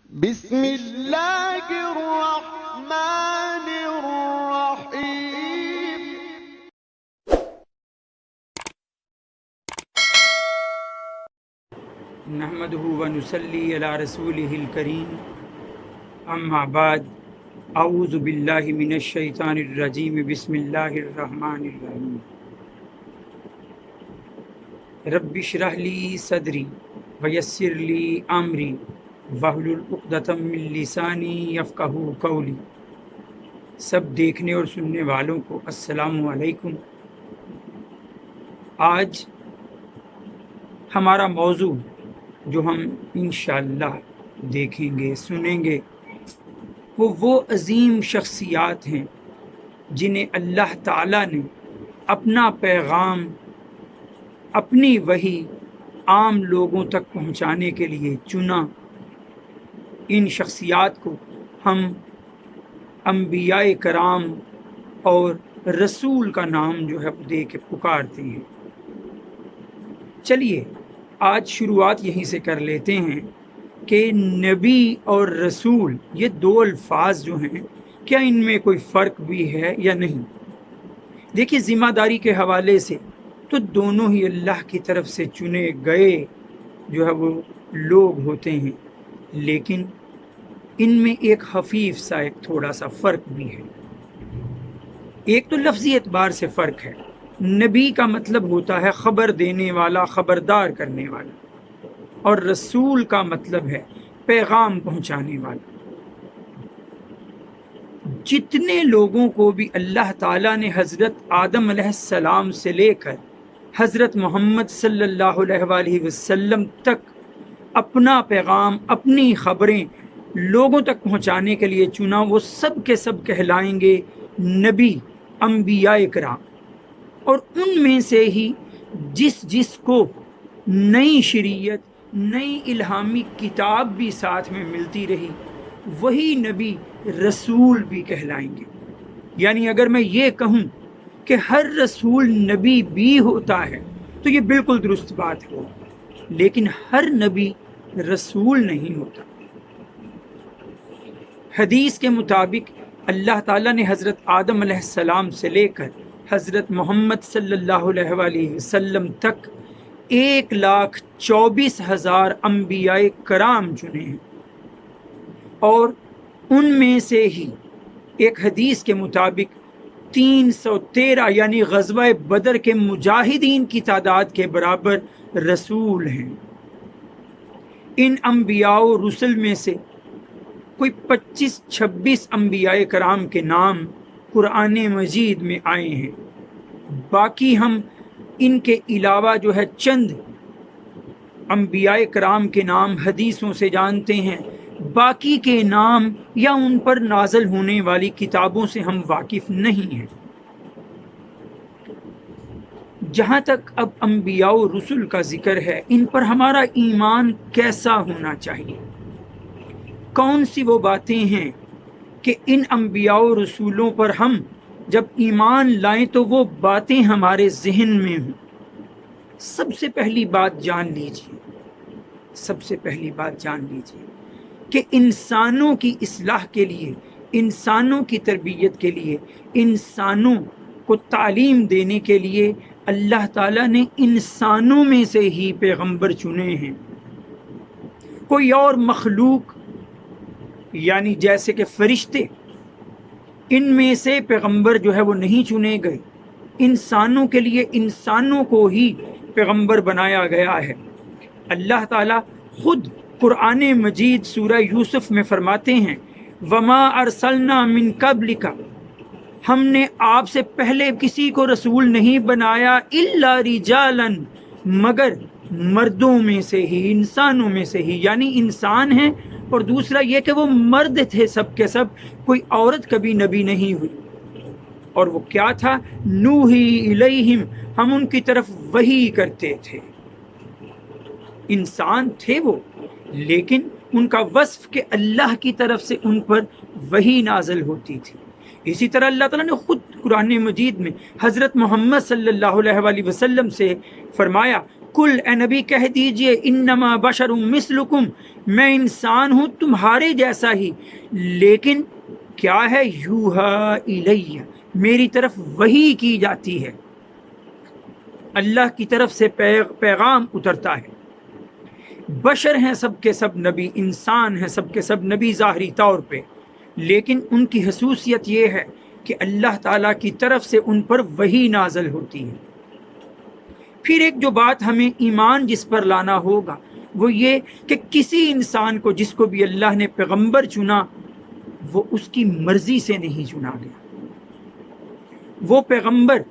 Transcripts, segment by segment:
بسم اللہ الرحمن الرحیم۔ نحمده ونصلی علی رسولہ الکریم، اما بعد، اعوذ باللہ من الشیطان الرجیم، بسم اللہ الرحمن الرحیم۔ رب اشرح لی صدری ویسر لی امری واحلل عقدۃ من لسانی یفقہوا قولی۔ سب دیکھنے اور سننے والوں کو السلام علیکم۔ آج ہمارا موضوع جو ہم انشاءاللہ دیکھیں گے سنیں گے وہ عظیم شخصیات ہیں جنہیں اللہ تعالیٰ نے اپنا پیغام، اپنی وحی عام لوگوں تک پہنچانے کے لیے چنا۔ ان شخصیات کو ہم انبیاء کرام اور رسول کا نام جو ہے وہ دے کے پکارتے ہیں۔ چلیے آج شروعات یہیں سے کر لیتے ہیں کہ نبی اور رسول یہ دو الفاظ جو ہیں کیا ان میں کوئی فرق بھی ہے یا نہیں۔ دیکھیے ذمہ داری کے حوالے سے تو دونوں ہی اللہ کی طرف سے چنے گئے جو ہے وہ لوگ ہوتے ہیں، لیکن ان میں ایک خفیف سا ایک تھوڑا سا فرق بھی ہے۔ ایک تو لفظی اعتبار سے فرق ہے۔ نبی کا مطلب ہوتا ہے خبر دینے والا، خبردار کرنے والا، اور رسول کا مطلب ہے پیغام پہنچانے والا۔ جتنے لوگوں کو بھی اللہ تعالیٰ نے حضرت آدم علیہ السلام سے لے کر حضرت محمد صلی اللہ علیہ وآلہ وسلم تک اپنا پیغام، اپنی خبریں لوگوں تک پہنچانے کے لیے چنا، وہ سب کے سب کہلائیں گے نبی، انبیاء کرام۔ اور ان میں سے ہی جس کو نئی شریعت، نئی الہامی کتاب بھی ساتھ میں ملتی رہی، وہی نبی رسول بھی کہلائیں گے۔ یعنی اگر میں یہ کہوں کہ ہر رسول نبی بھی ہوتا ہے تو یہ بالکل درست بات ہے، لیکن ہر نبی رسول نہیں ہوتا۔ حدیث کے مطابق اللہ تعالیٰ نے حضرت آدم علیہ السلام سے لے کر حضرت محمد صلی اللہ علیہ وآلہ وسلم تک 1,24,000 انبیاء کرام چنے ہیں، اور ان میں سے ہی ایک حدیث کے مطابق 313 یعنی غزوہ بدر کے مجاہدین کی تعداد کے برابر رسول ہیں۔ ان انبیاء و رسل میں سے کوئی 25-26 انبیاء کرام کے نام قرآن مجید میں آئے ہیں۔ باقی ہم ان کے علاوہ جو ہے چند انبیاء کرام کے نام حدیثوں سے جانتے ہیں، باقی کے نام یا ان پر نازل ہونے والی کتابوں سے ہم واقف نہیں ہیں۔ جہاں تک اب انبیاء و رسل کا ذکر ہے، ان پر ہمارا ایمان کیسا ہونا چاہیے؟ کون سی وہ باتیں ہیں کہ ان انبیاء و رسولوں پر ہم جب ایمان لائیں تو وہ باتیں ہمارے ذہن میں ہوں؟ سب سے پہلی بات جان لیجیے کہ انسانوں کی اصلاح کے لیے، انسانوں کی تربیت کے لیے، انسانوں کو تعلیم دینے کے لیے اللہ تعالیٰ نے انسانوں میں سے ہی پیغمبر چنے ہیں۔ کوئی اور مخلوق یعنی جیسے کہ فرشتے، ان میں سے پیغمبر جو ہے وہ نہیں چنے گئے۔ انسانوں کے لیے انسانوں کو ہی پیغمبر بنایا گیا ہے۔ اللہ تعالیٰ خود قرآن مجید سورہ یوسف میں فرماتے ہیں وَمَا أَرْسَلْنَا مِن قَبْلِكَ، ہم نے آپ سے پہلے کسی کو رسول نہیں بنایا إِلَّا رِجَالًا، مگر مردوں میں سے ہی، انسانوں میں سے ہی، یعنی انسان ہیں، اور دوسرا یہ کہ وہ مرد تھے سب کے سب، کوئی عورت کبھی نبی نہیں ہوئی۔ اور وہ کیا تھا؟ نوحی الیہم، ہم ان کی طرف وحی کرتے تھے۔ انسان تھے وہ، لیکن ان کا وصف کہ اللہ کی طرف سے ان پر وحی نازل ہوتی تھی۔ اسی طرح اللہ تعالیٰ نے خود قرآن مجید میں حضرت محمد صلی اللہ علیہ وآلہ وسلم سے فرمایا کل اے نبی کہہ دیجئے انما بشر مثلکم، میں انسان ہوں تمہارے جیسا ہی، لیکن کیا ہے یوحا الیہ، میری طرف وحی کی جاتی ہے، اللہ کی طرف سے پیغام اترتا ہے۔ بشر ہیں سب کے سب نبی، انسان ہیں سب کے سب نبی ظاہری طور پہ، لیکن ان کی خصوصیت یہ ہے کہ اللہ تعالیٰ کی طرف سے ان پر وحی نازل ہوتی ہے۔ پھر ایک جو بات ہمیں ایمان جس پر لانا ہوگا وہ یہ کہ کسی انسان کو جس کو بھی اللہ نے پیغمبر چنا وہ اس کی مرضی سے نہیں چنا گیا، وہ پیغمبر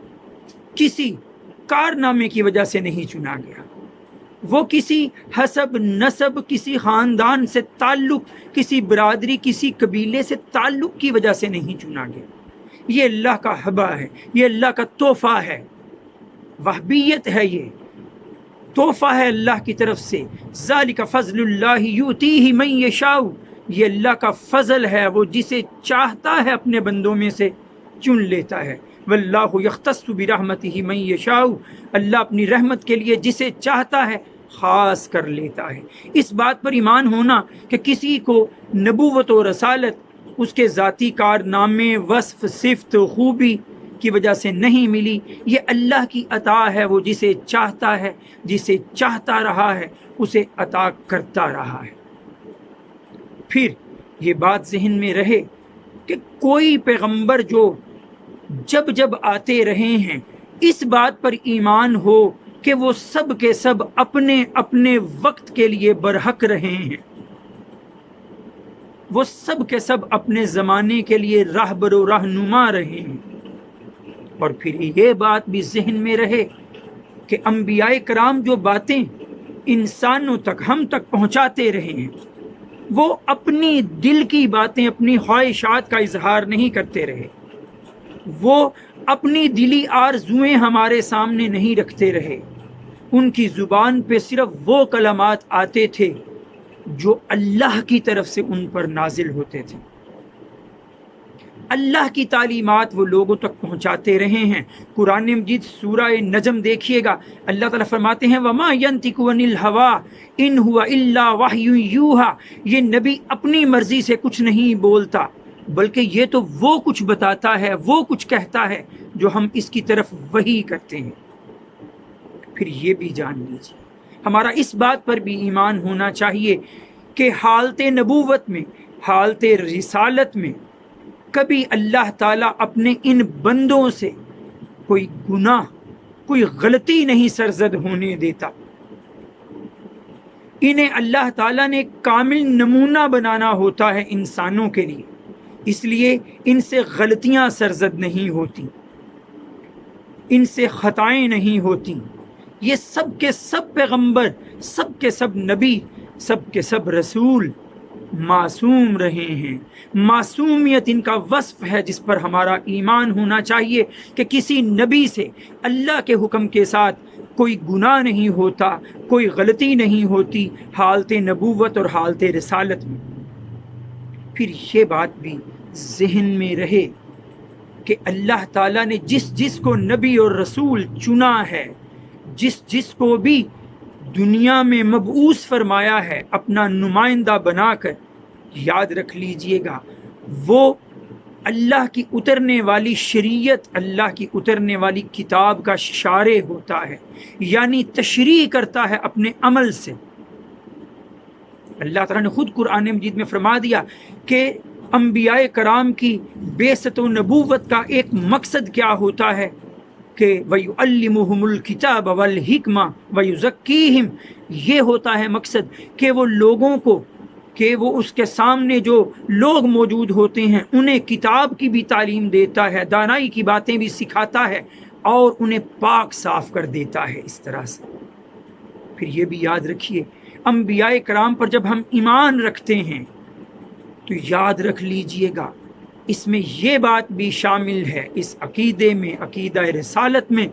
کسی کارنامے کی وجہ سے نہیں چنا گیا، وہ کسی حسب نسب، کسی خاندان سے تعلق، کسی برادری، کسی قبیلے سے تعلق کی وجہ سے نہیں چنا گیا۔ یہ اللہ کا ہبہ ہے، یہ اللہ کا تحفہ ہے، وہبیت ہے، یہ تحفہ ہے اللہ کی طرف سے۔ ذالک فضل اللہ یؤتیہ من یشاء، یہ اللہ کا فضل ہے، وہ جسے چاہتا ہے اپنے بندوں میں سے چن لیتا ہے۔ واللہ یختص برحمتہ من یشاء، اللہ اپنی رحمت کے لیے جسے چاہتا ہے خاص کر لیتا ہے۔ اس بات پر ایمان ہونا کہ کسی کو نبوت و رسالت اس کے ذاتی کارنامے، وصف، صفت، خوبی کی وجہ سے نہیں ملی، یہ اللہ کی عطا ہے، وہ جسے چاہتا ہے، جسے چاہتا رہا ہے اسے عطا کرتا رہا ہے۔ پھر یہ بات ذہن میں رہے کہ کوئی پیغمبر جو جب جب آتے رہے ہیں اس بات پر ایمان ہو کہ وہ سب کے سب اپنے اپنے وقت کے لیے برحق رہے ہیں، وہ سب کے سب اپنے زمانے کے لیے راہبر و رہنما رہے ہیں۔ اور پھر یہ بات بھی ذہن میں رہے کہ انبیاء کرام جو باتیں انسانوں تک، ہم تک پہنچاتے رہے ہیں، وہ اپنی دل کی باتیں، اپنی خواہشات کا اظہار نہیں کرتے رہے، وہ اپنی دلی آرزوئیں ہمارے سامنے نہیں رکھتے رہے، ان کی زبان پہ صرف وہ کلمات آتے تھے جو اللہ کی طرف سے ان پر نازل ہوتے تھے۔ اللہ کی تعلیمات وہ لوگوں تک پہنچاتے رہے ہیں۔ قرآن مجید سورہ نجم دیکھیے گا، اللہ تعالیٰ فرماتے ہیں وَمَا يَنْطِقُ عَنِ الْهَوَىٰ إِنْ هُوَ إِلَّا وَحْيٌ يُوحَىٰ، یہ نبی اپنی مرضی سے کچھ نہیں بولتا، بلکہ یہ تو وہ کچھ بتاتا ہے، وہ کچھ کہتا ہے جو ہم اس کی طرف وحی کرتے ہیں۔ پھر یہ بھی جان لیجیے، ہمارا اس بات پر بھی ایمان ہونا چاہیے کہ حالت نبوت میں، حالت رسالت میں کبھی اللہ تعالیٰ اپنے ان بندوں سے کوئی گناہ، کوئی غلطی نہیں سرزد ہونے دیتا۔ انہیں اللہ تعالیٰ نے کامل نمونہ بنانا ہوتا ہے انسانوں کے لیے، اس لیے ان سے غلطیاں سرزد نہیں ہوتی، ان سے خطائیں نہیں ہوتی۔ یہ سب کے سب پیغمبر، سب کے سب نبی، سب کے سب رسول معصوم رہے ہیں۔ معصومیت ان کا وصف ہے جس پر ہمارا ایمان ہونا چاہیے کہ کسی نبی سے اللہ کے حکم کے ساتھ کوئی گناہ نہیں ہوتا، کوئی غلطی نہیں ہوتی حالت نبوت اور حالت رسالت میں۔ پھر یہ بات بھی ذہن میں رہے کہ اللہ تعالیٰ نے جس جس کو نبی اور رسول چنا ہے، جس جس کو بھی دنیا میں مبعوث فرمایا ہے اپنا نمائندہ بنا کر، یاد رکھ لیجئے گا وہ اللہ کی اترنے والی شریعت، اللہ کی اترنے والی کتاب کا شارع ہوتا ہے، یعنی تشریح کرتا ہے اپنے عمل سے۔ اللہ تعالیٰ نے خود قرآن مجید میں فرما دیا کہ انبیاء کرام کی بعثت و نبوت کا ایک مقصد کیا ہوتا ہے کہ وَيُعَلِّمُهُمُ الْكِتَابَ وَالْحِكْمَةَ وَيُزَكِّيهِمْ، یہ ہوتا ہے مقصد کہ وہ لوگوں کو، کہ وہ اس کے سامنے جو لوگ موجود ہوتے ہیں انہیں کتاب کی بھی تعلیم دیتا ہے، دانائی کی باتیں بھی سکھاتا ہے اور انہیں پاک صاف کر دیتا ہے اس طرح سے۔ پھر یہ بھی یاد رکھیے انبیاء کرام پر جب ہم ایمان رکھتے ہیں تو یاد رکھ لیجئے گا اس میں یہ بات بھی شامل ہے، اس عقیدے میں، عقیدہ رسالت میں،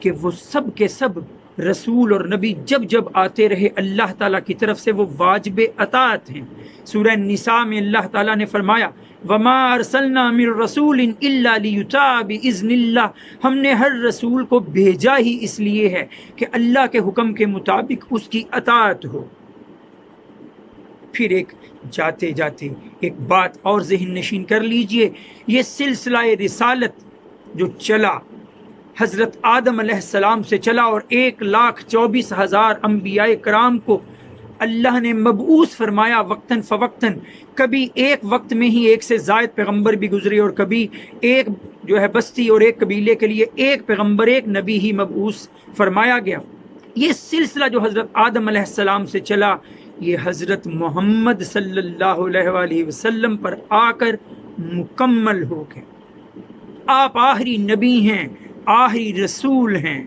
کہ وہ سب کے سب رسول اور نبی جب جب آتے رہے اللہ تعالیٰ کی طرف سے وہ واجب اطاعت ہیں۔ سورہ نساء میں اللہ تعالیٰ نے فرمایا وما ارسلنا من رسول الا لیطاع باذن اللہ، ہم نے ہر رسول کو بھیجا ہی اس لیے ہے کہ اللہ کے حکم کے مطابق اس کی اطاعت ہو۔ پھر ایک جاتے جاتے ایک بات اور ذہن نشین کر لیجئے، یہ سلسلہ رسالت جو چلا حضرت آدم علیہ السلام سے چلا اور 1,24,000 انبیاء کرام کو اللہ نے مبعوث فرمایا وقتاً فوقتاً، کبھی ایک وقت میں ہی ایک سے زائد پیغمبر بھی گزرے اور کبھی ایک جو ہے بستی اور ایک قبیلے کے لیے ایک پیغمبر ایک نبی ہی مبعوث فرمایا گیا۔ یہ سلسلہ جو حضرت آدم علیہ السلام سے چلا یہ حضرت محمد صلی اللہ علیہ وآلہ وسلم پر آ کر مکمل ہو گئے۔ آپ آخری نبی ہیں، آخری رسول ہیں۔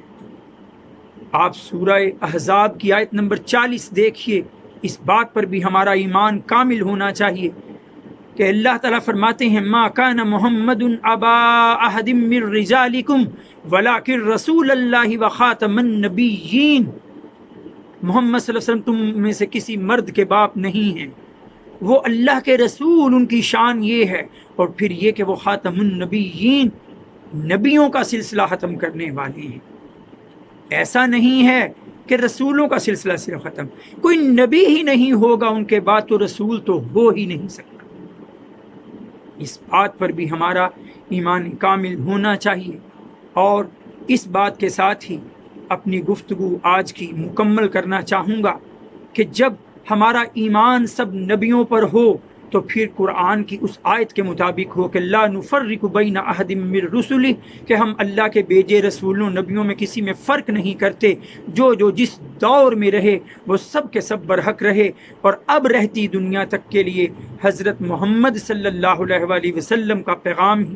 آپ سورہ احزاب کی آیت نمبر 40 دیکھیے، اس بات پر بھی ہمارا ایمان کامل ہونا چاہیے کہ اللہ تعالیٰ فرماتے ہیں ما کان محمد ابا احد من رجالکم ولکن رسول اللہ وخاتم النبیین، محمد صلی اللہ علیہ وسلم تم میں سے کسی مرد کے باپ نہیں ہیں، وہ اللہ کے رسول، ان کی شان یہ ہے، اور پھر یہ کہ وہ خاتم النبیین، نبیوں کا سلسلہ ختم کرنے والے ہیں۔ ایسا نہیں ہے کہ رسولوں کا سلسلہ صرف ختم، کوئی نبی ہی نہیں ہوگا ان کے بعد تو رسول تو ہو ہی نہیں سکتا۔ اس بات پر بھی ہمارا ایمان کامل ہونا چاہیے، اور اس بات کے ساتھ ہی اپنی گفتگو آج کی مکمل کرنا چاہوں گا کہ جب ہمارا ایمان سب نبیوں پر ہو تو پھر قرآن کی اس آیت کے مطابق ہو کہ لا نفرق بین احد من رسلہ، کہ ہم اللہ کے بھیجے رسولوں نبیوں میں کسی میں فرق نہیں کرتے، جو جس دور میں رہے وہ سب کے سب برحق رہے، اور اب رہتی دنیا تک کے لیے حضرت محمد صلی اللہ علیہ وآلہ وسلم کا پیغام ہی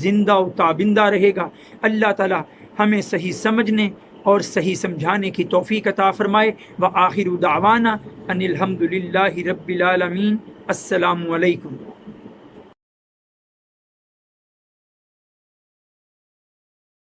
زندہ و تابندہ رہے گا۔ اللہ تعالی ہمیں صحیح سمجھنے اور صحیح سمجھانے کی توفیق عطا فرمائے۔ وآخر دعوانا ان الحمد للہ رب العالمین۔ السلام علیکم۔